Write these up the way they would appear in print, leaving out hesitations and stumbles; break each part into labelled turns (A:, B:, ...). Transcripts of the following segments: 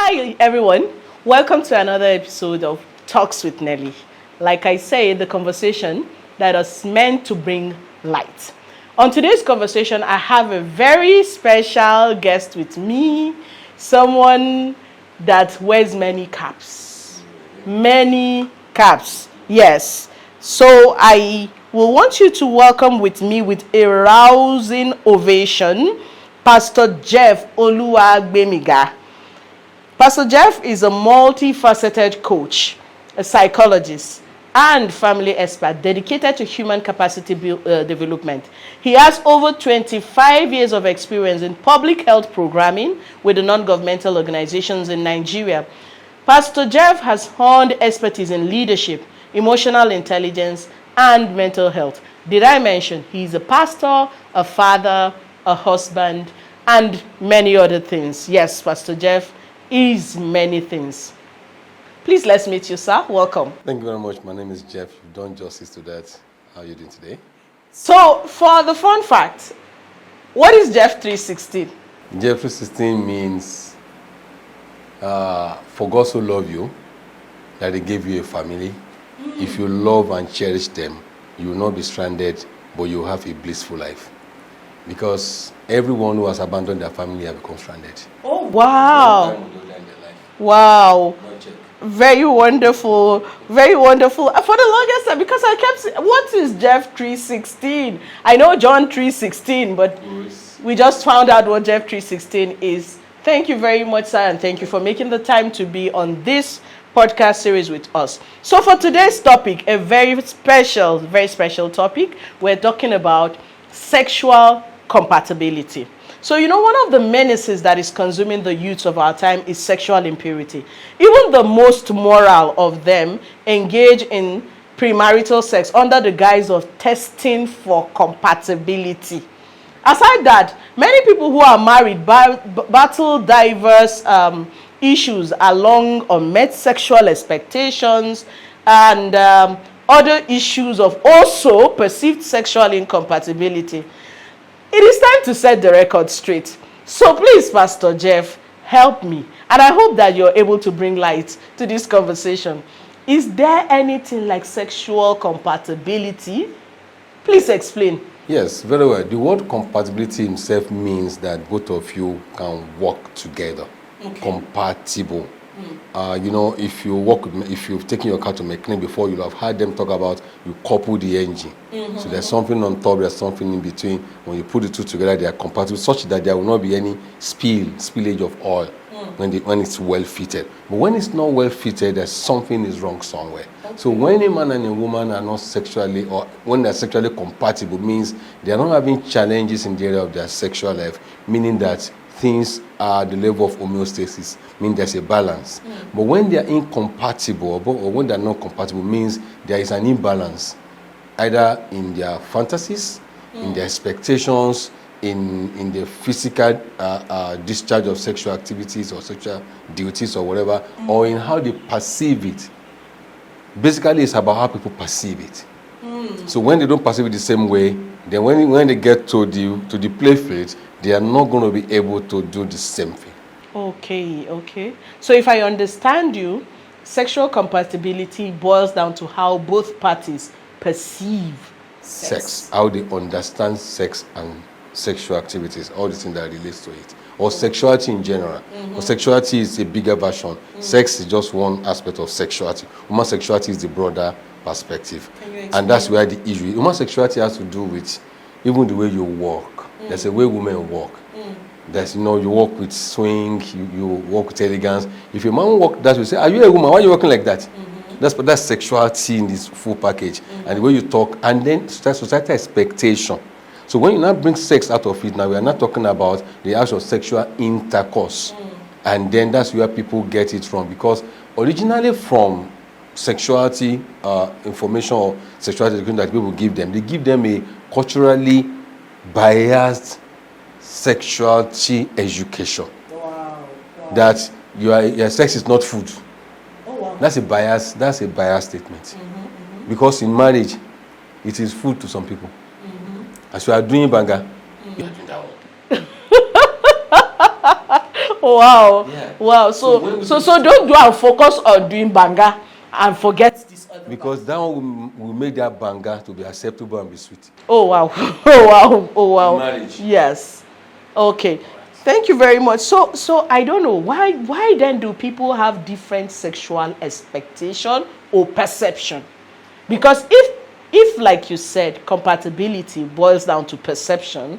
A: Hi, everyone. Welcome to another episode of Talks with Nelly. Like I say, the conversation that is meant to bring light. On today's conversation, I have a very special guest with me, someone that wears many caps. Many caps, yes. So I will want you to welcome with me with a rousing ovation, Pastor Jeff Oluwagbemiga. Pastor Jeff is a multifaceted coach, a psychologist, and family expert dedicated to human capacity development. He has over 25 years of experience in public health programming with the non-governmental organizations in Nigeria. Pastor Jeff has honed expertise in leadership, emotional intelligence, and mental health. Did I mention he's a pastor, a father, a husband, and many other things? Yes, Pastor Jeff is many things. Please, let's meet you, sir. Welcome.
B: Thank you very much. My name is Jeff. You've done justice to that. How are you doing today?
A: So, for the fun fact, what is Jeff 316?
B: Jeff 316 means for God so love you that He gave you a family. If you love and cherish them, you will not be stranded, but you will have a blissful life. Because everyone who has abandoned their family has become stranded.
A: Oh, wow. Wow. Very wonderful. Very wonderful. For the longest time, because I kept saying, what is Jeff 316? I know John 316, but we just found out what Jeff 316 is. Thank you very much, sir, and thank you for making the time to be on this podcast series with us. So for today's topic, a very special topic, we're talking about sexual compatibility. So, one of the menaces that is consuming the youth of our time is sexual impurity. Even the most moral of them engage in premarital sex under the guise of testing for compatibility. Aside that, many people who are married battle diverse issues along unmet sexual expectations and other issues of also perceived sexual incompatibility. It is time to set the record straight. So please, Pastor Jeff, help me. And I hope that you're able to bring light to this conversation. Is there anything like sexual compatibility? Please explain.
B: Yes, very well. The word compatibility itself means that both of you can work together. Okay. Compatible. If you've taken your car to mechanic before, you'll have heard them talk about you couple the engine. Mm-hmm. So there's something on top, there's something in between. When you put the two together, they are compatible, such that there will not be any spillage of oil when it's well fitted. But when it's not well fitted, there's something is wrong somewhere. Okay. So when a man and a woman are not sexually, or when they're sexually compatible, means they are not having challenges in the area of their sexual life, meaning that things are the level of homeostasis, means there's a balance. But when they are incompatible or when they are not compatible, means there is an imbalance, either in their fantasies, in their expectations, in the physical discharge of sexual activities or sexual duties or whatever, or in how they perceive it. Basically, it's about how people perceive it. So when they don't perceive it the same way, then when they get to the play field, they are not going to be able to do the same thing.
A: Okay. So if I understand you, sexual compatibility boils down to how both parties perceive sex.
B: How they understand sex and sexual activities, all the things that relates to it. Or sexuality in general. Or sexuality is a bigger version. Sex is just one aspect of sexuality. Human sexuality is the broader perspective. And that's where the issue is. Human sexuality has to do with even the way you walk. There's a way women walk. There's, you walk with swing, you walk with elegance. If a man walk that way, say, are you a woman? Why are you walking like that? That's sexuality in this full package. And the way you talk, and then society expectation. So when you now bring sex out of it, now we are not talking about the actual sexual intercourse. And then that's where people get it from. Because originally from sexuality information or sexuality education that people give them, they give them a culturally biased sexuality education. Wow. That your sex is not food. Oh, wow. That's a biased statement. Because in marriage, it is food to some people. As you are doing banga, you are doing that one.
A: Wow.
B: Yeah.
A: Wow. So don't do and focus on doing banga and forget this other.
B: Because that one will make that banga to be acceptable and be sweet.
A: Oh wow. Oh wow. Oh wow.
B: Marriage.
A: Yes. Okay. Thank you very much. So I don't know why then do people have different sexual expectation or perception? Because if like you said, compatibility boils down to perception,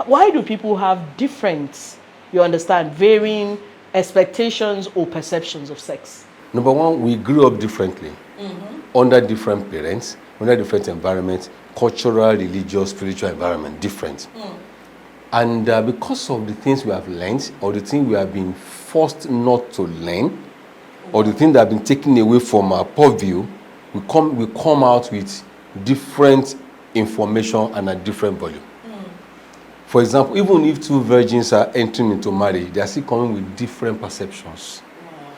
A: why do people have different, you understand, varying expectations or perceptions of sex?
B: Number one, we grew up differently, under different parents, under different environments, cultural, religious, spiritual environment, different. And because of the things we have learned, or the things we have been forced not to learn, or the things that have been taken away from our purview, we come out with different information and a different volume. For example, even if two virgins are entering into marriage, they are still coming with different perceptions.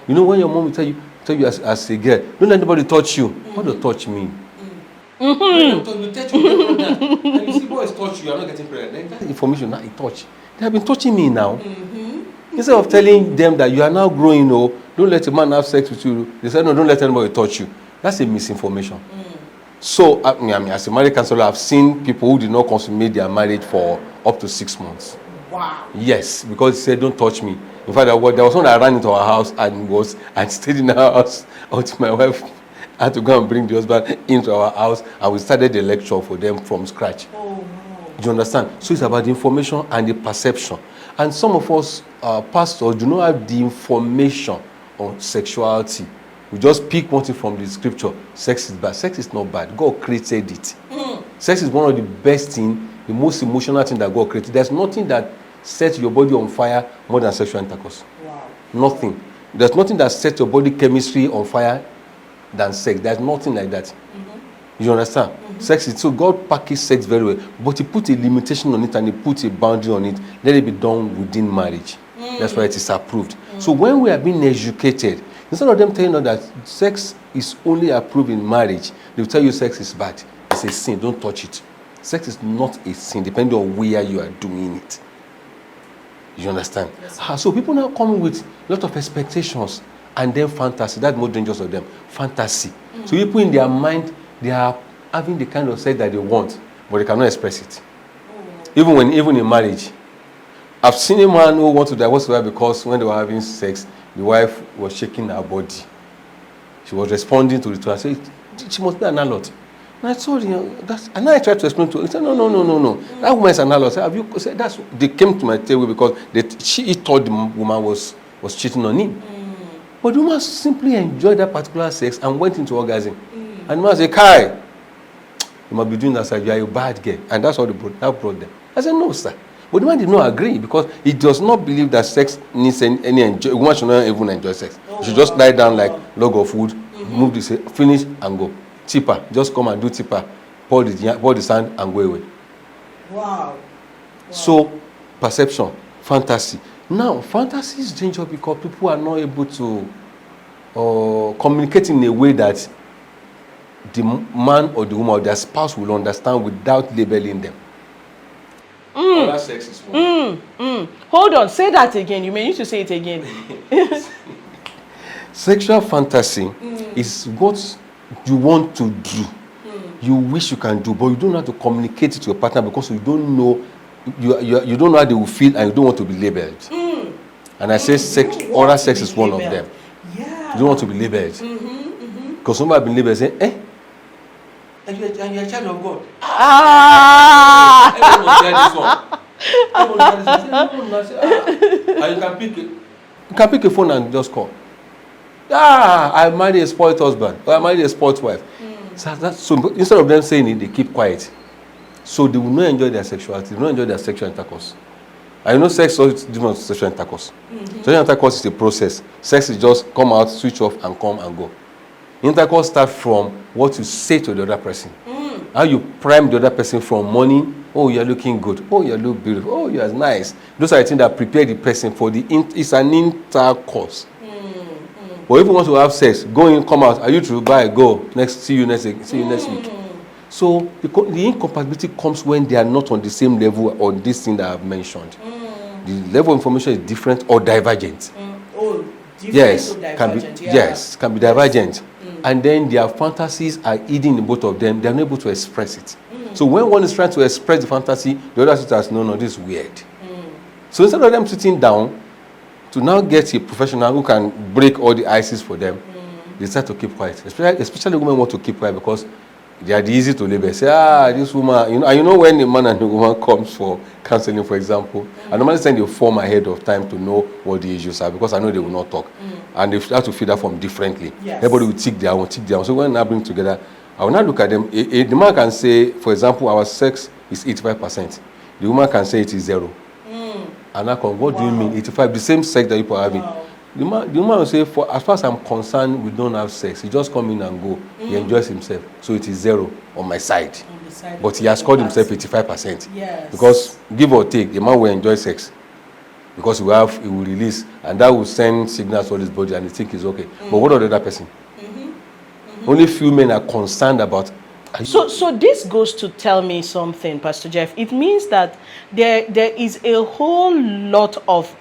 B: You know, when your mom will tell you as a girl, don't let anybody touch you. What does touch mean? You touch you, and you see boys touch you are not getting pregnant. That information now you touch. They have been touching me now. Instead of telling them that you are now growing, don't let a man have sex with you. They said no, don't let anybody touch you. That's a misinformation. So I mean, as a marriage counselor, I've seen people who did not consummate their marriage for up to 6 months.
A: Wow.
B: Yes, because he said, don't touch me. In fact, there was one that ran into our house and stayed in our house until my wife had to go and bring the husband into our house, and we started the lecture for them from scratch.
A: Oh, no.
B: Do you understand? So it's about the information and the perception. And some of us, pastors, do not have the information on sexuality. We just pick one thing from the scripture. Sex is bad. Sex is not bad. God created it. Sex is one of the best things, the most emotional thing that God created. There's nothing that sets your body on fire more than sexual intercourse.
A: Wow.
B: Nothing. There's nothing that sets your body chemistry on fire than sex. There's nothing like that. You understand? Sex is, so God packaged sex very well, but he put a limitation on it and he put a boundary on it. Let it be done within marriage. That's why it is approved. So when we are being educated, instead of them telling us that sex is only approved in marriage, they will tell you sex is bad. It's a sin. Don't touch it. Sex is not a sin, depending on where you are doing it. You understand? Yes. So people now come with a lot of expectations and then fantasy. That's more dangerous of them. Fantasy. So people in their mind, they are having the kind of sex that they want, but they cannot express it. Even in marriage. I've seen a man who wants to divorce his wife because when they were having sex, the wife was shaking her body. She was responding to the two. I said, she must be an adult. And I told him, and I tried to explain to her. He said, no. That woman is an adult. I said, they came to my table because he thought the woman was cheating on him. But the woman simply enjoyed that particular sex and went into orgasm. And the man said, Kai, you must be doing that, sir. You are a bad girl. And that's what that brought them. I said, no, sir. But the man did not agree because he does not believe that sex needs any enjoy. Woman should not even enjoy sex. You should just lie down like log of wood, move this, finish and go. Tipper, just come and do tipper, pour the sand and go away.
A: Wow.
B: So, perception, fantasy. Now, fantasy is dangerous because people are not able to communicate in a way that the man or the woman or their spouse will understand without labeling them. Other sex is one.
A: Hold on, say that again. You may need to say it again.
B: Sexual fantasy is what you want to do. You wish you can do, but you don't know how to communicate it to your partner because you don't know you don't know how they will feel and you don't want to be labeled. And I say oral sex is one of them. Yeah. You don't want to be labeled. Because somebody have been labeled saying, and you're a child of God. Everyone will share this one. And you can pick a phone and just call. I married a spoiled husband, or I married a spoiled wife. So instead of them saying it, they keep quiet. So they will not enjoy their sexuality, they will not enjoy their sexual intercourse. I know sex is different from sexual intercourse. Sexual intercourse is a process. Sex is just come out, switch off, and come and go. Intercourse starts from what you say to the other person. How you prime the other person from morning. Oh, you're looking good. Oh, you look beautiful. Oh, you're nice. Those are the things that prepare the person for it's an intercourse. But if you want to have sex, go in, come out. Are you true? Bye, go. See you next week. So the incompatibility comes when they are not on the same level on this thing that I've mentioned. The level of information is different or divergent.
A: Oh, different
B: Yes,
A: or
B: can be
A: divergent. Yeah.
B: yes, can be divergent. And then their fantasies are hidden in both of them. They're not able to express it. So when one is trying to express the fantasy, the other says, no, this is weird. So instead of them sitting down to now get a professional who can break all the ices for them, they start to keep quiet. Especially women want to keep quiet because they are easy to label. Say, this woman, and when the man and the woman comes for counseling, for example, I normally send a form ahead of time to know what the issues are because I know they will not talk. And they have to fill that form differently.
A: Yes.
B: Everybody will tick their own. So when I bring together, I will not look at them. The man can say, for example, our sex is 85%. The woman can say it is 0. And I come, what do you mean 85? The same sex that people are having. The woman will say, as far as I'm concerned, we don't have sex. He just come in and go. He enjoys himself. So it is 0 on my side. But he has called himself 85%.
A: Yes.
B: Because give or take, the man will enjoy sex. Because he will release. And that will send signals to his body and he think it's okay. But what of the other person? Only few men are concerned about.
A: So this goes to tell me something, Pastor Jeff. It means that there is a whole lot of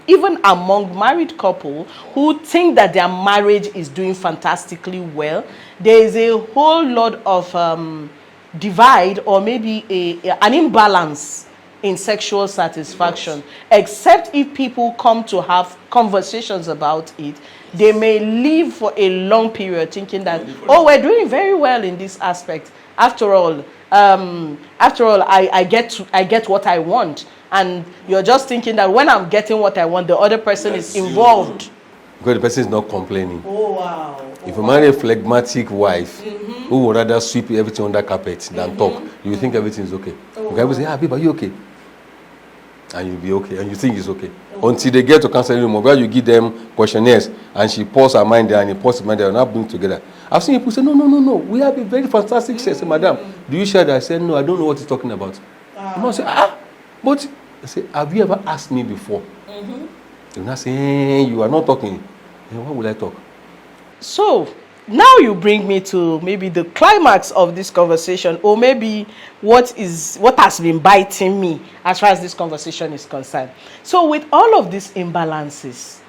A: even among married couple who think that their marriage is doing fantastically well. There is a whole lot of divide or maybe an imbalance in sexual satisfaction, except if people come to have conversations about it. They may live for a long period thinking that, we're doing very well in this aspect. After all, I get what I want. And you're just thinking that when I'm getting what I want, the other person is involved.
B: Because the person is not complaining.
A: Oh, wow.
B: If you marry a phlegmatic wife who would rather sweep everything under carpet than talk, you will think everything is okay. You can say, babe, are you okay? And you'll be okay, and you think it's okay. Until they get to counseling room, where you give them questionnaires, and she pours her mind there, and he pours his mind there, and now bring together. I've seen people say, no, we have a very fantastic sex. Madam, do you share that? I said, no, I don't know what he's talking about. The man say, but I say, have you ever asked me before? You now say, you are not talking. Then what will I talk?
A: So, now you bring me to maybe the climax of this conversation, or maybe what has been biting me as far as this conversation is concerned. So with all of these imbalances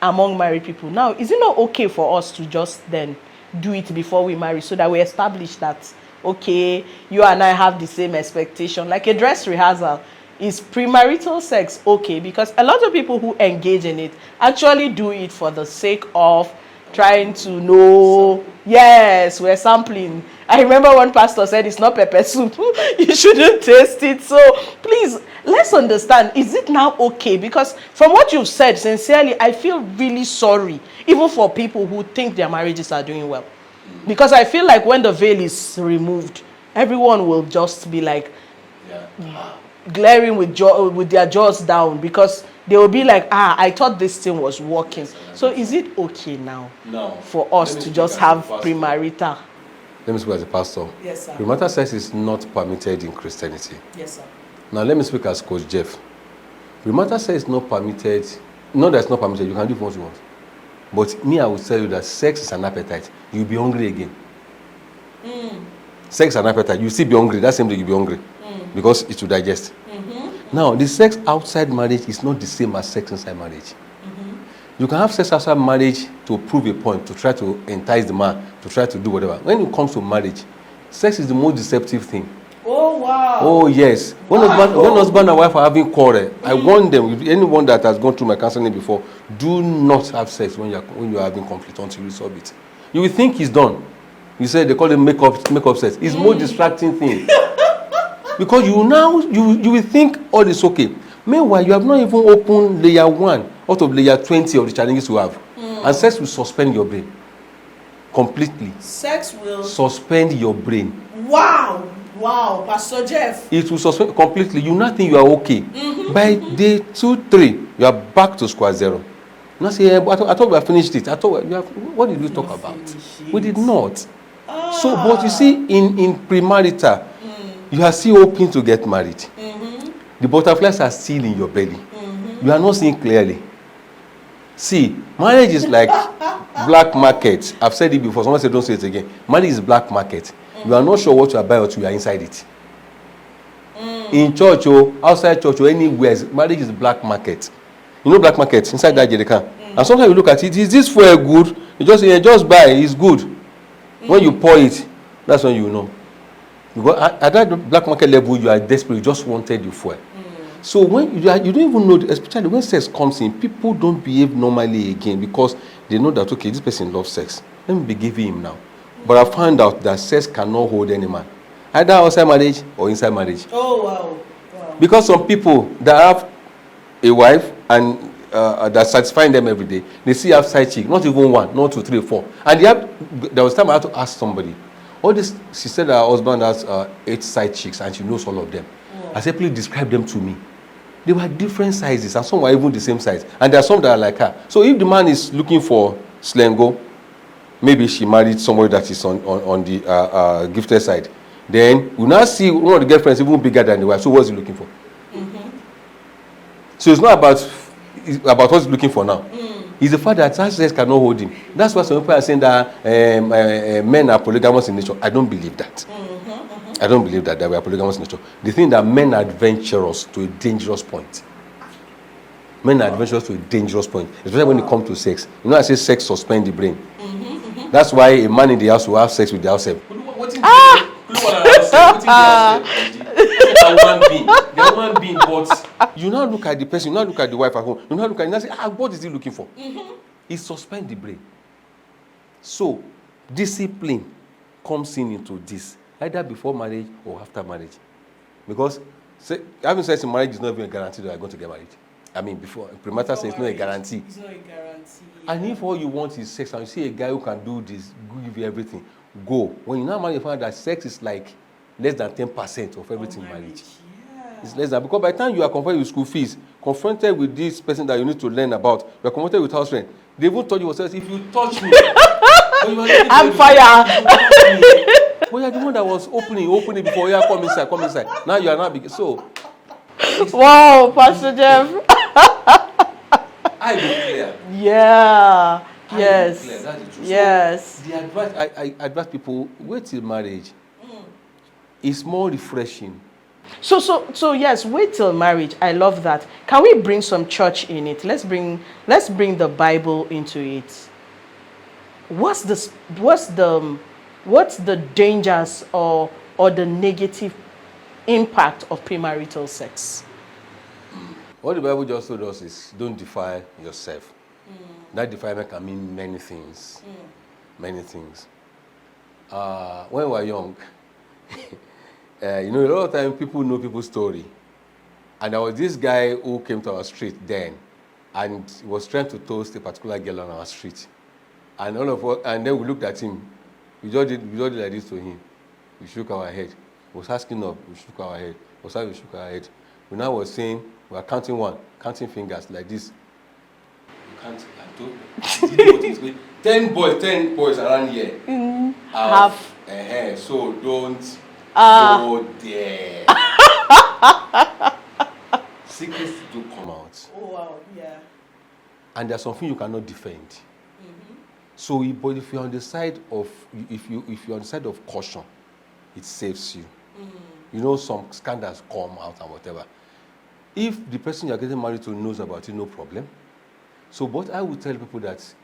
A: among married people, now, is it not okay for us to just then do it before we marry so that we establish that, okay, you and I have the same expectation, like a dress rehearsal? Is premarital sex okay? Because a lot of people who engage in it actually do it for the sake of trying to know. Yes, we're sampling. I remember one pastor said it's not pepper soup. You shouldn't taste it. So please, let's understand, is it now okay? Because from what you've said, sincerely, I feel really sorry, even for people who think their marriages are doing well. Because I feel like when the veil is removed, everyone will just be like glaring with their jaws down, because they will be like, I thought this thing was working. So is it okay now for us to just have premarital?
B: Let me speak as a pastor.
A: Yes, sir.
B: Premarital sex is not permitted in Christianity.
A: Yes, sir.
B: Now let me speak as Coach Jeff. Premarital sex is not permitted. Not that it's not permitted, you can do what you want. But me, I will tell you that sex is an appetite. You'll be hungry again. Sex is an appetite. You still be hungry. That same day you'll be hungry. Because it will digest. Now, the sex outside marriage is not the same as sex inside marriage. You can have sex outside marriage to prove a point, to try to entice the man, to try to do whatever. When it comes to marriage, sex is the most deceptive thing.
A: Oh, wow.
B: Oh, yes. When husband and wife are having quarrel, I warn them, if anyone that has gone through my counseling before, do not have sex when you're having conflict until you resolve it. You will think it's done. You said they call it make-up sex. It's more distracting thing. Because you will think all is okay. Meanwhile, you have not even opened layer 1 out of layer 20 of the challenges you have. And sex will suspend your brain. Completely.
A: Sex will
B: suspend your brain.
A: Wow, Pastor Jeff.
B: It will suspend completely. You not think you are okay. By day 2, 3, you are back to square zero. Now say, I thought we have finished it. What did we talk about? We did not. So, but you see, in premarital, you are still hoping to get married. The butterflies are still in your belly. You are not seeing clearly. See, marriage is like black market. I've said it before. Someone said, don't say it again. Marriage is black market. You are not sure what you are buying until you are inside it. In church or outside church or anywhere, marriage is black market. You know black market inside that jerrycan. And sometimes you look at it, is this fuel good? You just buy, it's good. When you pour it, that's when you know. Because at that black market level, you are desperate, you just wanted the fuel. So when you don't even know, especially when sex comes in, people don't behave normally again because they know that, okay, this person loves sex. Let me be giving him now. But I found out that sex cannot hold any man, either outside marriage or inside marriage.
A: Oh, wow.
B: Because some people that have a wife and that's satisfying them every day, they see have side chick, not even one, not two, three, four. And there was time I had to ask somebody, all this, she said her husband has 8 side chicks and she knows all of them. Wow. I said, please describe them to me. They were different sizes and some were even the same size. And there are some that are like her. So if the man is looking for slengo, maybe she married somebody that is on the gifted side. Then we now see one of the girlfriends even bigger than the wife. So what's he looking for? So it's not about what he's looking for now. It's the fact that sex cannot hold him. That's why some people are saying that men are polygamous in nature. I don't believe that. I don't believe that we are polygamous in nature. The thing that men are adventurous to a dangerous point. Men are adventurous to a dangerous point, especially when it comes to sex. You know, I say sex suspends the brain. That's why a man in the house will have sex with the house. Human being, but you now look at the person, you now look at the wife at home, you now look at it and say, what is he looking for? He suspends the brain. So, discipline comes into this, either before marriage or after marriage. Because having sex in marriage is not even a guarantee that you are going to get married. I mean, before premarital sex is not a guarantee. It's not a guarantee. And if all you want is sex, and you see a guy who can do this, give you everything, go. When you now marry, you find that sex is like less than 10% of everything in marriage. Yeah. It's less than, because by the time you are confronted with school fees, confronted with this person that you need to learn about, you are confronted with house rent. They even told you, if you touch me, I'm fire. But you are the one that was opening before you come inside. Now you are not big. So.
A: Wow, Pastor Jeff.
B: I be clear.
A: Yeah. Yes.
B: Clear. That's the truth.
A: Yes.
B: So the advice I advise people, wait till marriage. It's more refreshing.
A: So yes, wait till marriage. I love that. Can we bring some church in it? Let's bring the Bible into it. What's the dangers or the negative impact of premarital sex?
B: What the Bible just told us is don't defile yourself. That defilement can mean many things. Many things. When we were young, a lot of times people know people's story. And there was this guy who came to our street then, and he was trying to toast a particular girl on our street. And and then we looked at him. We just did like this to him. We shook our head. He was asking up. We shook our head. We shook our head. We now was saying, we are counting fingers like this. You can't. I told 10 boys around here. Half. So don't go there. Secrets do come out.
A: Oh wow, yeah.
B: And there's something you cannot defend. So, but if you're on the side of caution, it saves you. Some scandals come out and whatever. If the person you're getting married to knows about it, no problem. So, but I would tell people that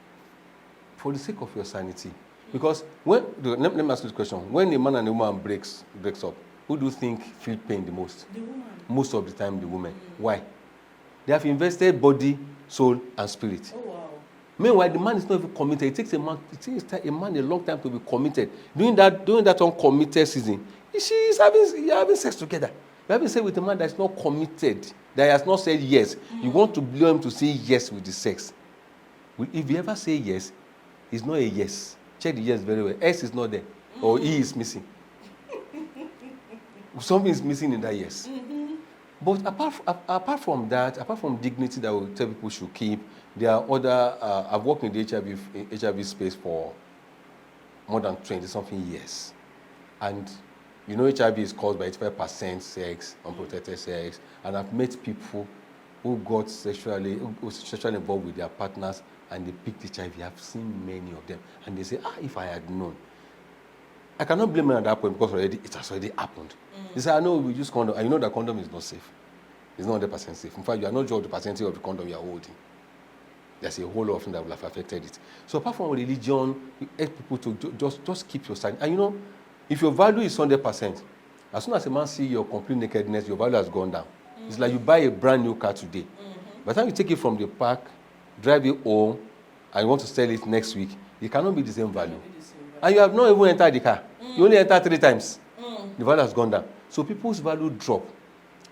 B: for the sake of your sanity, because let me ask you this question: when a man and a woman breaks up, who do you think feel pain the most?
A: The woman.
B: Most of the time, the woman. Why? They have invested body, soul, and spirit. Oh, wow. Meanwhile, the man is not even committed. It takes a man a long time to be committed. During that uncommitted season, you're having sex together. You're having sex with a man that's not committed, that has not said yes. You want to blame him to say yes with the sex. If you ever say yes, it's not a yes. Check the yes very well. S is not there, or E is missing. Something is missing in that yes. But apart from that, apart from dignity that we tell people should keep, there are other. I've worked in the HIV space for more than 20-something years, and HIV is caused by 85% sex, unprotected sex, and I've met people who got sexually involved with their partners and they picked HIV. I've seen many of them, and they say, if I had known. I cannot blame her at that point because it has already happened. They say, I know we use condom, and you know that condom is not safe. It's not 100% safe. In fact, you are not sure of the percentage of the condom you are holding. There's a whole lot of things that will have affected it. So apart from religion, you help people to just keep your stand. And you know, if your value is 100%, as soon as a man sees your complete nakedness, your value has gone down. It's like you buy a brand new car today. By the time you take it from the park, drive it home, and you want to sell it next week, it cannot be the same value. And you have not even entered the car. You only entered 3 times. The value has gone down. So people's value drop.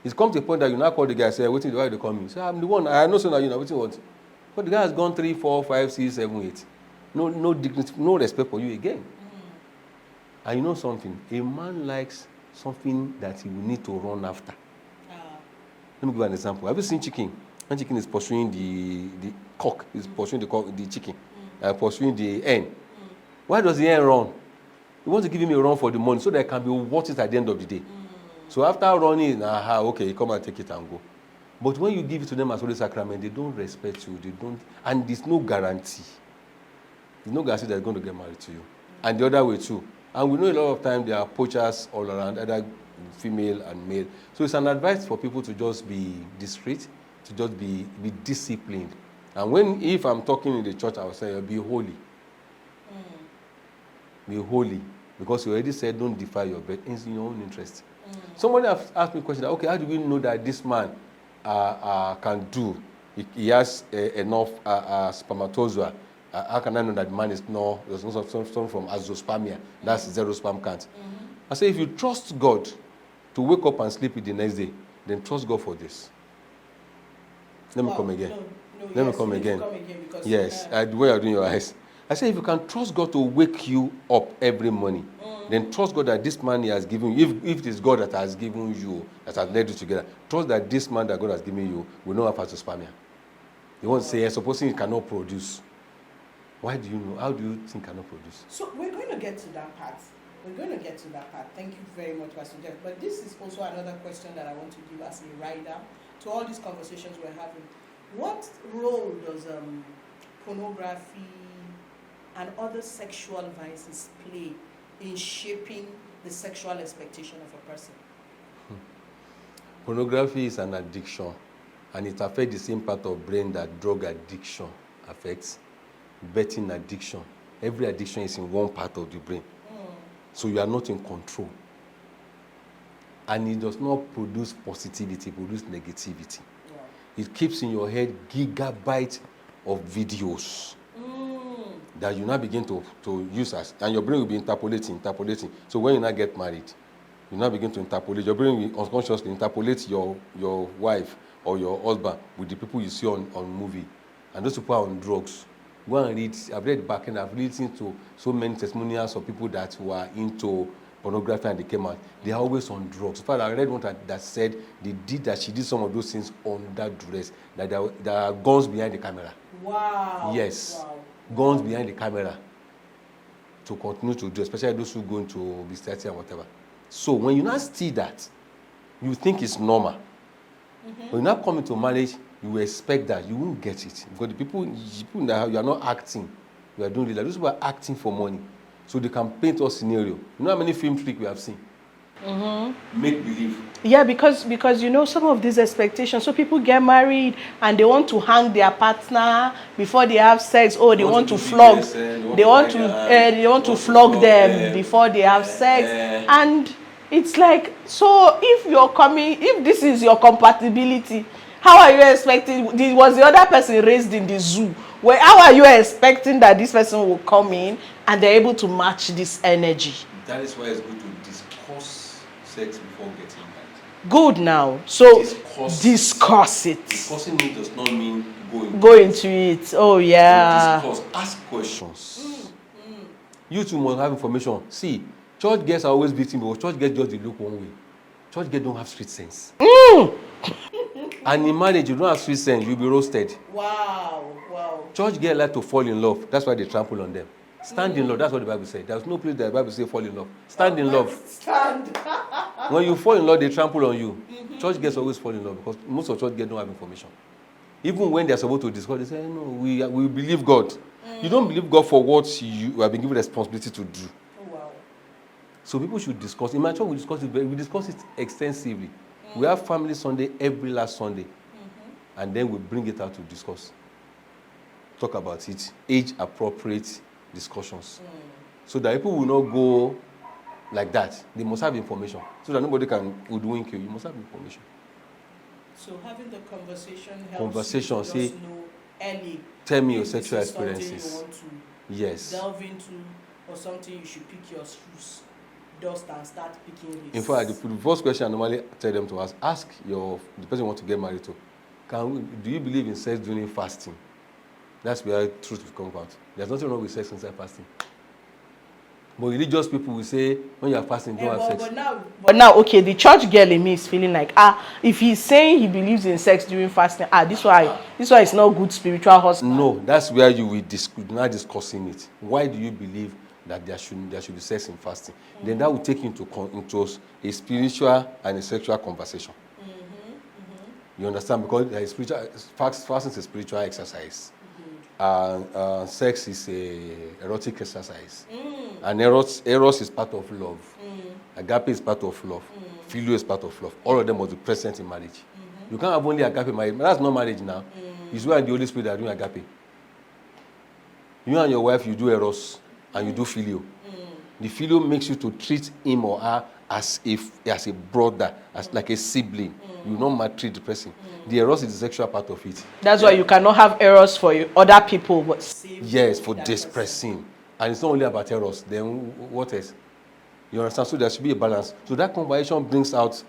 B: It's come to a point that you now call the guy and say, waiting, why they call me? Say, I'm the one. I know so now you know waiting what. But the guy has gone 3, 4, 5, 6, 7, 8. No dignity, no respect for you again. And you know something? A man likes something that he will need to run after. Let me give you an example. Have you seen chicken? When chicken is pursuing the cock, is pursuing the chicken, pursuing the hen. Why does the hen run? He wants to give him a run for the money so that it can be worth it at the end of the day. So after running, okay, you come and take it and go. But when you give it to them as holy sacrament, they don't respect you. They don't, and there's no guarantee. There's no guarantee they're going to get married to you. And the other way too. And we know a lot of times there are poachers all around, either female and male. So it's an advice for people to just be discreet, to just be disciplined. And if I'm talking in the church, I will say, be holy. Be holy. Because you already said don't defile your bed. It's in your own interest. Somebody has asked me a question, okay, how do we know that this man can do? He has enough spermatozoa. How can I know that man is there's no something from azoospermia? That's 0 sperm count. I say, if you trust God to wake up and sleep it the next day, then trust God for this. Let me come again. Let me come again. Yes, the way you're doing your eyes. I say, if you can trust God to wake you up every morning, then trust God that this man he has given you, if it is God that has given you, that has led you together, trust that this man that God has given you will not have azoospermia. You want to say, supposing he cannot produce. Why do you know? How do you think cannot produce?
A: So we're going to get to that part. Thank you very much, Pastor Jeff. But this is also another question that I want to give as a rider to all these conversations we're having. What role does pornography and other sexual vices play in shaping the sexual expectation of a person?
B: Pornography is an addiction, and it affects the same part of brain that drug addiction affects. Betting addiction. Every addiction is in one part of the brain. So you are not in control. And it does not produce positivity, it produces negativity. Yeah. It keeps in your head gigabytes of videos that you now begin to use as, and your brain will be interpolating. So when you now get married, you now begin to interpolate. Your brain will unconsciously interpolate your wife or your husband with the people you see on movie. And those people are on drugs. Go and read. I've read back and I've listened to so many testimonials of people that were into pornography and they came out. They are always on drugs. In fact, I read one that said she did some of those things under duress. That there are guns behind the camera.
A: Wow.
B: Yes.
A: Wow.
B: Guns behind the camera to continue to do, especially those who go into business and whatever. So when you now see that, you think it's normal. When you now come into marriage, you expect that you won't get it because the people that you are not acting, you are doing it. Like those people are acting for money, so they can paint us scenario. You know how many film tricks we have seen? Make believe.
A: Yeah, because you know some of these expectations. So people get married and they want to hang their partner before they have sex. Oh, they want to flog. They want to flog them before they have sex. And it's like, so if this is your compatibility, how are you expecting? Was the other person raised in the zoo? How are you expecting that this person will come in and they're able to match this energy?
B: That is why it's good to discuss sex before getting married.
A: Good now. So discuss it.
B: Discussing it does not mean
A: go into it. Oh yeah.
B: So discuss. Ask questions. You too must have information. See, church girls are always beating, but church girls just look one way. Church girls don't have street sense. And in marriage, you don't have street sense, you'll be roasted. Wow. Church girls like to fall in love. That's why they trample on them. Stand in love. That's what the Bible says. There's no place that the Bible says fall in love. Stand in love. Stand. When you fall in love, they trample on you. Church girls always fall in love because most of church girls don't have information. Even when they're supposed to discuss, they say, no, we believe God. You don't believe God for what you have been given responsibility to do. So people should discuss. In my church, we discuss it extensively. We have family Sunday every last Sunday. And then we bring it out to discuss. Talk about it. Age-appropriate discussions. So that people will not go like that. They must have information. So that nobody can hoodwink you. You must have information.
A: So having the conversation helps
B: Conversation,
A: you
B: say,
A: just know early.
B: tell me your
A: if
B: sexual
A: this is something
B: experiences.
A: you want to
B: Yes.
A: delve into, or something you should pick your shoes, dust, and start picking risks.
B: In fact, the first question I normally tell them to ask the person you want to get married to, do you believe in sex during fasting? That's where truth will come out. There's nothing wrong with sex inside fasting. But religious people will say, when you are fasting, don't have sex.
A: But now, okay, the church girl in me is feeling like, if he's saying he believes in sex during fasting, this why it's not good spiritual husband.
B: No, that's where you will not discussing it. Why do you believe that there should be sex in fasting? Then that will take you into a spiritual and a sexual conversation. You understand? Because there is fasting is a spiritual exercise. Sex is a erotic exercise. And eros is part of love. Agape is part of love. Phileo is part of love. All of them must be present in marriage. You can't have only agape marriage. That's not marriage now. It's where the Holy Spirit are doing agape. You and your wife, you do eros and you do phileo. The phileo makes you to treat him or her as a brother, as like a sibling. You don't maltreat the person. The eros is the sexual part of it.
A: That's why you cannot have eros for other people, but
B: yes, for this person. And it's not only about eros. Then what else? You understand? So there should be a balance. So that conversation brings out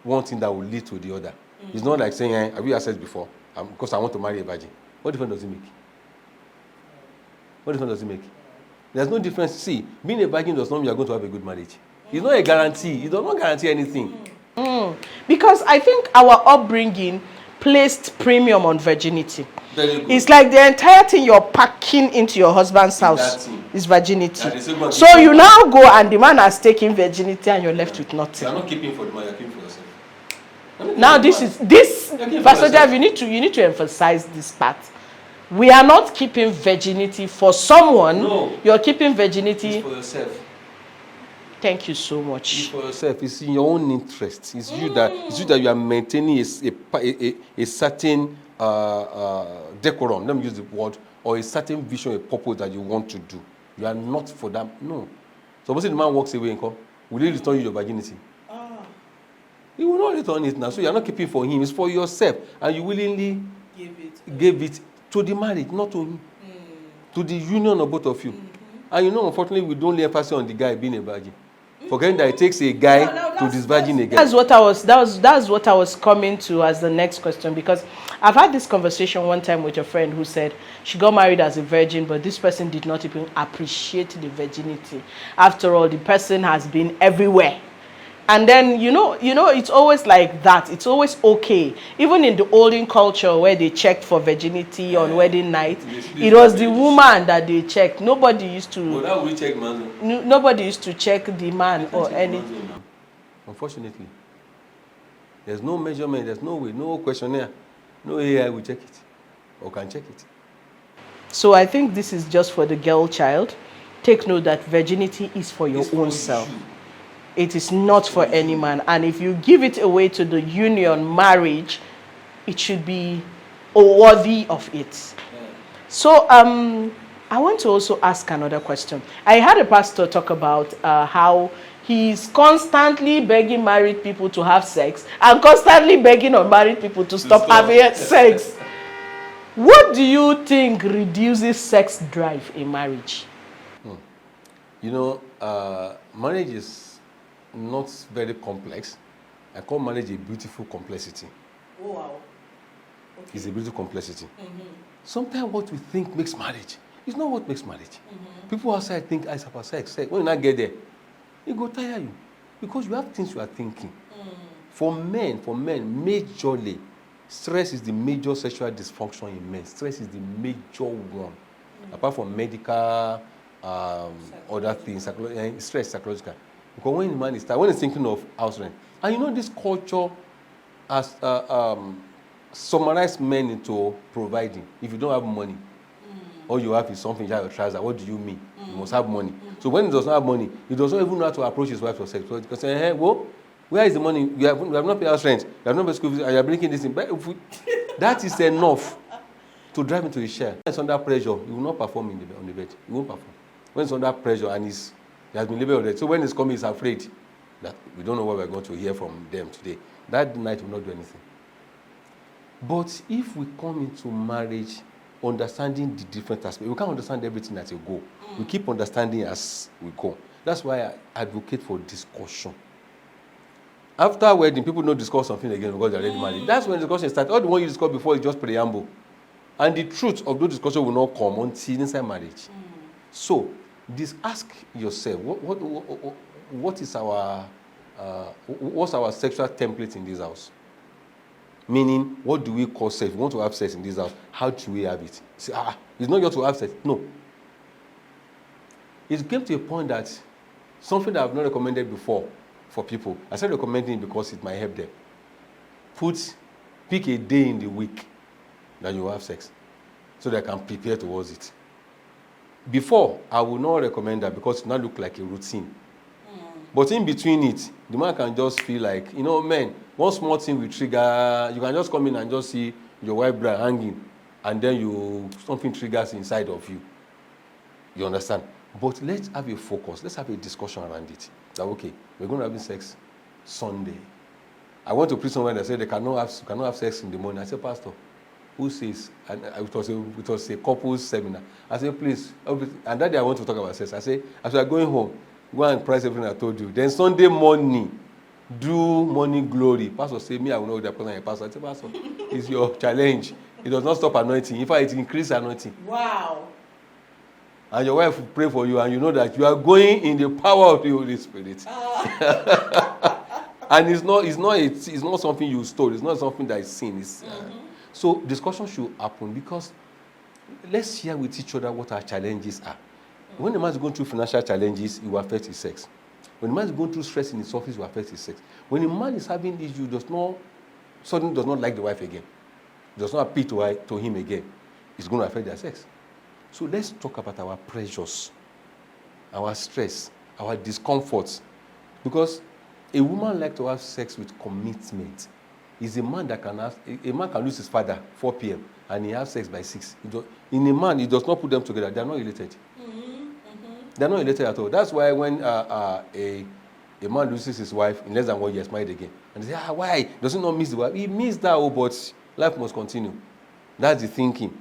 B: one thing that will lead to the other. It's not like saying, have you had sex before? Because I want to marry a virgin. What difference does it make? What difference does it make? There's no difference. See, being a virgin does not mean you're going to have a good marriage. It's not a guarantee. It does not guarantee anything.
A: Because I think our upbringing placed premium on virginity.
B: Very good.
A: It's like the entire thing you're packing into your husband's house is virginity. So you now go and the man has taken virginity and you're left with nothing.
B: You're not keeping for the man, you're keeping for yourself.
A: Now this Pastor Jeff, you need to emphasize this part. We are not keeping virginity for someone.
B: No.
A: You're keeping virginity
B: It's for yourself.
A: Thank you so much.
B: It's for yourself. It's in your own interest. It's you that you are maintaining a certain decorum. Let me use the word, or a certain vision, a purpose that you want to do. You are not for that. No. Suppose the man walks away and come, will he return you your virginity? He will not return it now. So you are not keeping for him. It's for yourself, and you willingly gave it to the marriage, not to him, to the union of both of you. And you know, unfortunately, we don't lay emphasis on the guy being a virgin. Forgetting that it takes a guy to disvirgin again.
A: That's what I was coming to as the next question, because I've had this conversation one time with a friend who said she got married as a virgin, but this person did not even appreciate the virginity. After all, the person has been everywhere. And then, you know, it's always like that. It's always okay. Even in the olden culture where they checked for virginity on wedding night, it was the woman that they checked. Nobody used to.
B: Well, how will you check man?
A: Nobody used to check the man or anything.
B: Unfortunately, there's no measurement. There's no way, no questionnaire, no AI will check it or can check it.
A: So I think this is just for the girl child. Take note that virginity is for your own self. It is not for any man. And if you give it away to the union, marriage, it should be worthy of it. So I want to also ask another question. I had a pastor talk about how he's constantly begging married people to have sex and constantly begging unmarried people to stop having sex. What do you think reduces sex drive in marriage?
B: You know, marriage is not very complex. I call marriage a beautiful complexity.
A: Oh, wow. Okay.
B: It's a beautiful complexity. Sometimes what we think makes marriage is not what makes marriage. People outside think it's about sex. When you not get there, it will tire you because you have things you are thinking. For men, majorly, stress is the major sexual dysfunction in men. Stress is the major one. Apart from medical, other things, stress, psychological. Because when the man is tired, when he's thinking of house rent, and you know this culture has summarized men into providing. If you don't have money, all you have is something you have your trouser. What do you mean? He must have money. So when he does not have money, he does not even know how to approach his wife for sex. Because hey, well, where is the money? We have not paid house rent. We have not paid school fees. And you are bringing this in. But that is enough to drive him to his chair. When it's under pressure, he will not perform on the bed. He won't perform. When it's under pressure and he has been labeled already. So when he's coming, he's afraid that we don't know what we're going to hear from them today. That night will not do anything. But if we come into marriage understanding the different aspects, we can't understand everything as we go. We keep understanding as we go. That's why I advocate for discussion. After wedding, people don't discuss something again because they're already married. That's when discussion starts. All the one you discuss before is just preamble. And the truth of those discussions will not come until inside marriage. So, ask yourself, what is what's our sexual template in this house? Meaning, what do we call sex? We want to have sex in this house. How do we have it? Say, it's not just to have sex. No. It came to a point that something that I've not recommended before for people, I started recommending it because it might help them. Pick a day in the week that you have sex so they can prepare towards it. Before, I would not recommend that because it not look like a routine. But in between it, the man can just feel like, men, one small thing will trigger, you can just come in and just see your wife bra hanging, and then something triggers inside of you. You understand? But let's have a focus. Let's have a discussion around it. That, okay, we're going to have sex Sunday. I went to preach somewhere that said they cannot have sex in the morning. I said, Pastor, who says? And it was a couples seminar. I said, please. And that day I want to talk about sex. I said, as we are going home, go and price everything I told you. Then Sunday morning, do morning glory. Pastor said, me, I will know that person is pastor. I said, Pastor, it's your challenge. It does not stop anointing. In fact, it increases anointing.
A: Wow.
B: And your wife will pray for you, and you know that you are going in the power of the Holy Spirit. And it's not something you stole. It's not something that is seen. So discussion should happen because let's share with each other what our challenges are. When the man is going through financial challenges, it will affect his sex. When the man is going through stress in his office, it will affect his sex. When the man is having issues, suddenly does not like the wife again, does not appeal to him again, it's going to affect their sex. So let's talk about our pressures, our stress, our discomforts. Because a woman likes to have sex with commitment. Is a man that a man can lose his father 4 p.m. and he has sex by 6. In a man, he does not put them together. They are not related. They are not related at all. That's why when a man loses his wife in less than 1 year, is married again, and they say, why? Does he not miss the wife? He missed that, but life must continue. That's the thinking.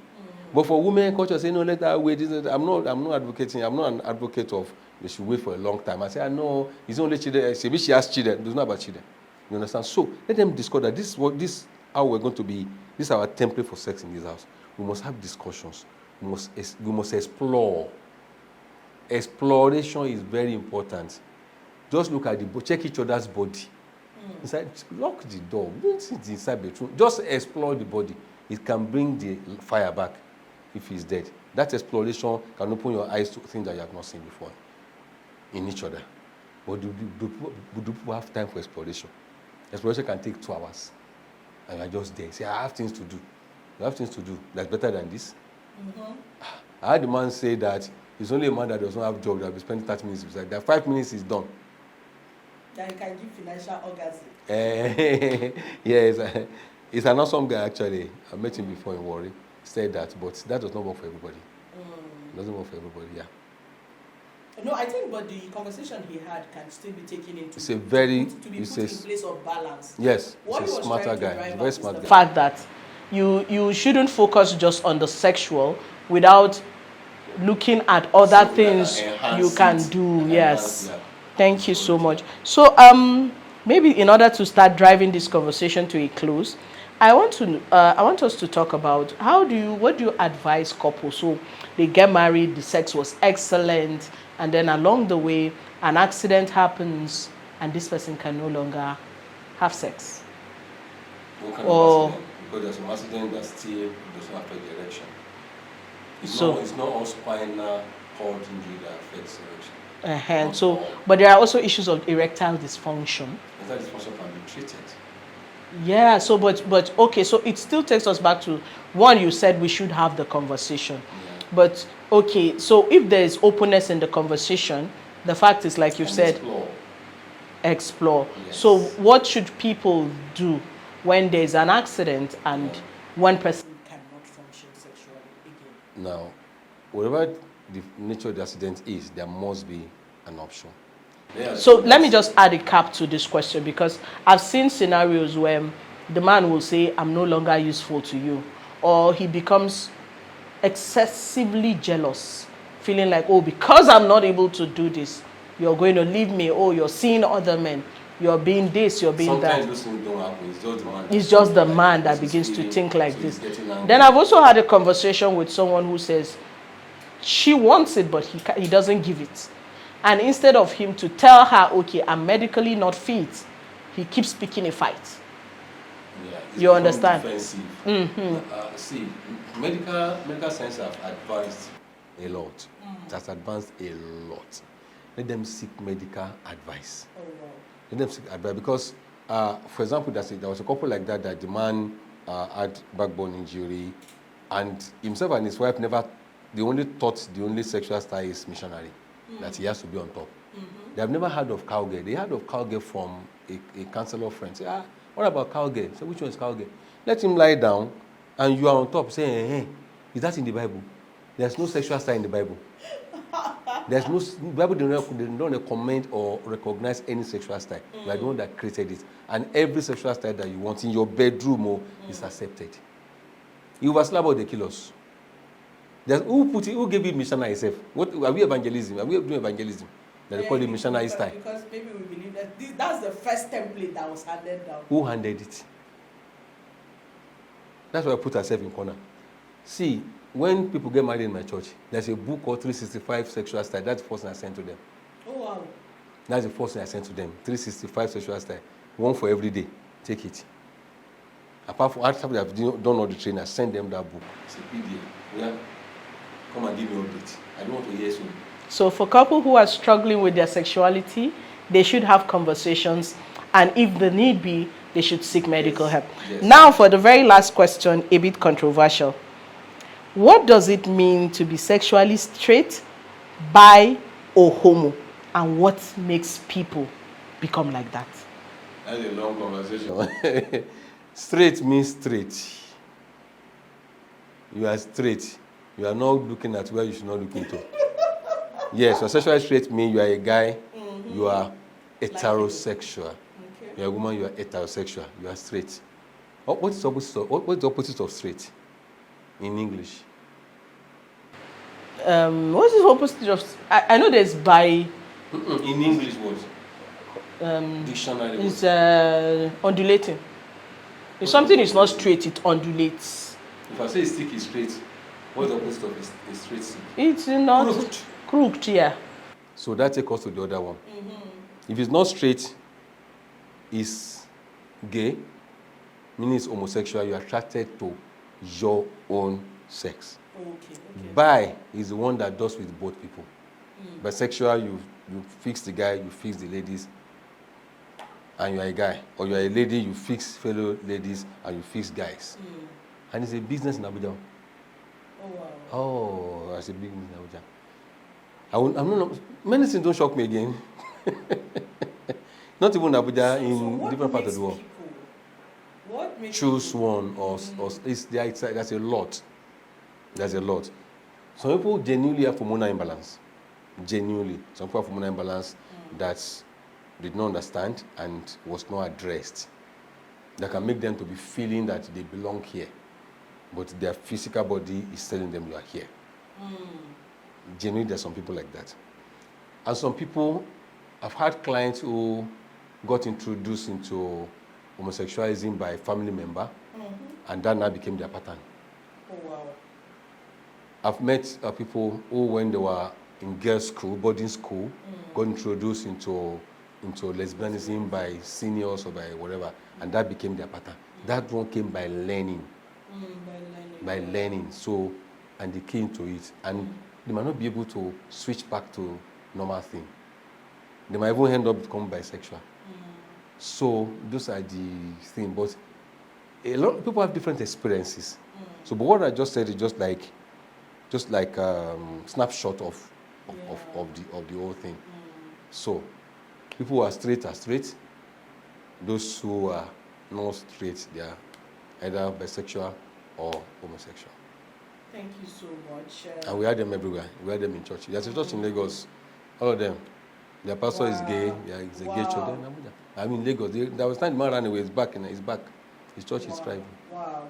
B: But for women, culture say, no, let her wait. I'm not advocating. I'm not an advocate of they should wait for a long time. I say, no, it's only children. Maybe she has children. It's not about children. You understand? So let them discover that this how we're going to be. This is our template for sex in this house. We must have discussions. We must explore. Exploration is very important. Just look at check each other's body. Inside, lock the door. Don't sit inside the bedroom. Just explore the body. It can bring the fire back if he's dead. That exploration can open your eyes to things that you have not seen before in each other. But do people have time for exploration? Exploration can take 2 hours. And you're just there. Say, I have things to do. You have things to do. That's better than this. I had the man say that it's only a man that does not have a job that will be spending 30 minutes beside. That 5 minutes is done.
A: That you can give financial orgasm.
B: Yes. It's an awesome guy, actually. I met him before in Warri. Said that, but that does not work for everybody. It doesn't work for everybody, yeah.
A: No, I think, but the conversation he had can still be taken into
B: it's a very
A: to be put in place of balance.
B: Yes,
A: what
B: he's a smarter guy. He's a very smart guy.
A: The fact that you shouldn't focus just on the sexual without looking at other things you can do. Yes. Yeah. Thank you so much. So maybe in order to start driving this conversation to a close, I want us to talk about what do you advise couples? So they get married, the sex was excellent, and then along the way an accident happens and this person can no longer have sex.
B: What kind of accident? Because there's some accident that still does not affect the erection. It's not all spinal cord injury that affects erection.
A: But there are also issues of erectile dysfunction.
B: Erectile dysfunction can be treated.
A: Yeah, but okay, so it still takes us back to one, you said we should have the conversation.
B: Yeah.
A: But okay, so if there is openness in the conversation, the fact is, like you've said, explore.
B: Yes.
A: So what should people do when there's an accident and one person cannot function sexually again?
B: Now, whatever the nature of the accident is, there must be an option.
A: So let me just add a cap to this question, because I've seen scenarios where the man will say, I'm no longer useful to you, or he becomes excessively jealous, feeling like, oh, because I'm not able to do this, you're going to leave me. Oh, you're seeing other men, you're being this, you're being
B: Sometimes
A: that.
B: those things don't happen.
A: It's just the man that begins to think like this. Then I've also had a conversation with someone who says she wants it, but he doesn't give it. And instead of him to tell her, okay, I'm medically not fit, he keeps picking a fight.
B: Yeah,
A: you understand?
B: See, medical science have advanced a lot. It has advanced a lot. Let them seek medical advice.
A: Oh, wow.
B: Let them seek advice because, for example, there was a couple like that the man had backbone injury, and himself and his wife they only thought the only sexual style is missionary, that he has to be on top. They have never heard of cowgirl. They heard of cowgirl from a counselor friend. Say, what about cowgirl? Say, which one is cowgirl? Let him lie down, and you are on top. Say, hey, is that in the Bible? There's no sexual style in the Bible. There's no Bible. They don't recommend or recognize any sexual style. You are the one that created it, and every sexual style that you want in your bedroom is accepted. You were slab or they kill us. Who gave you missionary itself? Are we evangelism? Are we doing evangelism? They call it missionary style.
A: Because maybe we believe that that's the first template that was handed down.
B: Who handed it? That's why I put ourselves in corner. See, when people get married in my church, there's a book called 365 Sexual Style. That's the first thing I sent to them.
A: Oh, wow.
B: That's the first thing I sent to them. 365 Sexual Style. One for every day. Take it. Apart from after I've done all the training, I send them that book. It's a PDF. Yeah. Come and give me update. I don't want to hear so.
A: So for couples who are struggling with their sexuality, they should have conversations, and if the need be, they should seek medical help.
B: Yes.
A: Now for the very last question, a bit controversial. What does it mean to be sexually straight, bi, or homo? And what makes people become like that?
B: That's a long conversation. Straight means straight. You are straight. You are not looking at where you should not look into. Yes, so sexually straight means you are a guy, you are heterosexual. Okay. You are a woman, you are heterosexual. You are straight. What's the opposite of straight in English?
A: What is the opposite of... I know there's bi...
B: In English, what? Dictionary.
A: It's undulating. If something is not straight, it undulates.
B: If I say stick is straight, what's the opposite of a straight stick?
A: It's not crooked, yeah.
B: So that takes us to the other one. If it's not straight, it's gay, meaning it's homosexual, you're attracted to your own sex.
A: Okay.
B: Bi is the one that does with both people. Bisexual, you fix the guy, you fix the ladies, and you are a guy. Or you are a lady, you fix fellow ladies, and you fix guys. And it's a business in Abuja.
A: Oh, wow.
B: Oh, it's a big business in Abuja. I'm not, many things don't shock me again. Not even Abuja, in different parts of the world.
A: What makes
B: Choose one or that's a lot. There's a lot. Some people genuinely have hormonal imbalance. Genuinely. Some people have hormonal imbalance that did not understand and was not addressed. That can make them to be feeling that they belong here. But their physical body is telling them you are here. Genuinely, there's some people like that. And some people, I've had clients who got introduced into homosexualism by a family member, and that now became their pattern.
A: Oh, wow.
B: I've met people who, when they were in girls' school, boarding school, got introduced into lesbianism by seniors or by whatever, and that became their pattern. That one came by learning. By learning. So, and they came to it, and they might not be able to switch back to normal thing. They might even end up becoming bisexual. So those are the things. But a lot of people have different experiences. So, but what I just said is just like just like snapshot of the whole thing. So people who are straight. Those who are not straight, they are either bisexual or homosexual.
A: Thank you so much.
B: And we had them everywhere. We had them in church. There's a church in Lagos. All of them. Their pastor is gay. Yeah, he's a gay church. I mean, Lagos. There was time the man ran away. He's back. He's back. His church is thriving.
A: Wow.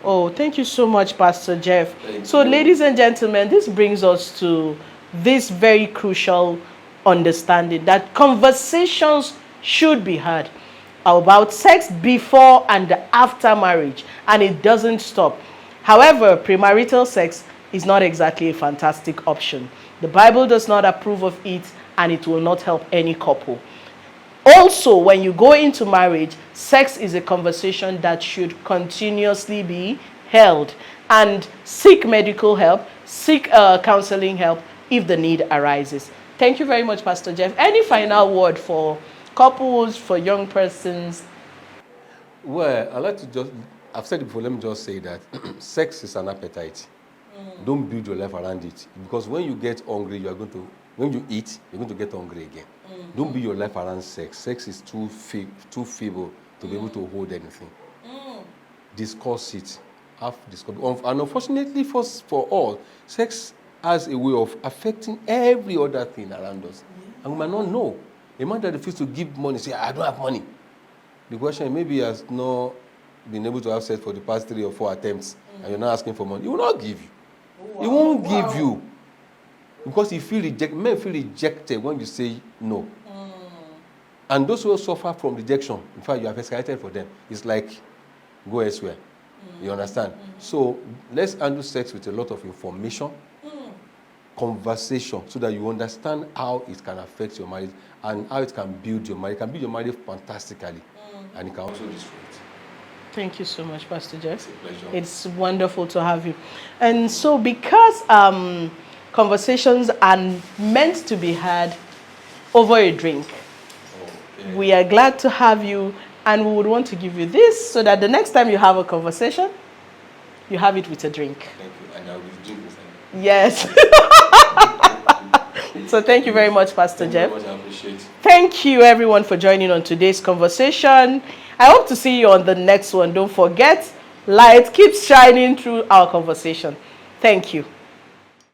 A: Oh, thank you so much, Pastor Jeff. So, ladies and gentlemen, this brings us to this very crucial understanding that conversations should be had about sex before and after marriage, and it doesn't stop. However, premarital sex is not exactly a fantastic option. The Bible does not approve of it, and it will not help any couple. Also, when you go into marriage, sex is a conversation that should continuously be held, and seek medical help, seek counseling help if the need arises. Thank you very much, Pastor Jeff. Any final word for couples, for young persons?
B: Well, I like to I've said it before, let me just say that sex is an appetite. Don't build your life around it. Because when you get hungry, when you eat, you're going to get hungry again. Don't build your life around sex. Sex is too feeble to be able to hold anything. Discuss it. And unfortunately for all, sex has a way of affecting every other thing around us. And we might not know. A man that refuses to give money, say, I don't have money. The question maybe he has not been able to have sex for the past 3 or 4 attempts, and you're not asking for money. He will not give you. Wow. He won't give you. Because men feel rejected when you say no. And those who suffer from rejection, in fact, you have escalated for them. It's like, go elsewhere. You understand? So let's handle sex with a lot of information, conversation, so that you understand how it can affect your marriage and how it can build your marriage. It can build your marriage fantastically, and it can also destroy it.
A: Thank you so much, Pastor Jeff.
B: It's a pleasure.
A: It's wonderful to have you. And so because conversations are meant to be had over a drink, we are glad to have you, and we would want to give you this so that the next time you have a conversation, you have it with a drink.
B: Thank you. And I will drink with you.
A: Yes. So thank you very much, Pastor Jeff.
B: Thank you very much. I appreciate it.
A: Thank you, everyone, for joining on today's conversation. I hope to see you on the next one. Don't forget, light keeps shining through our conversation. Thank you.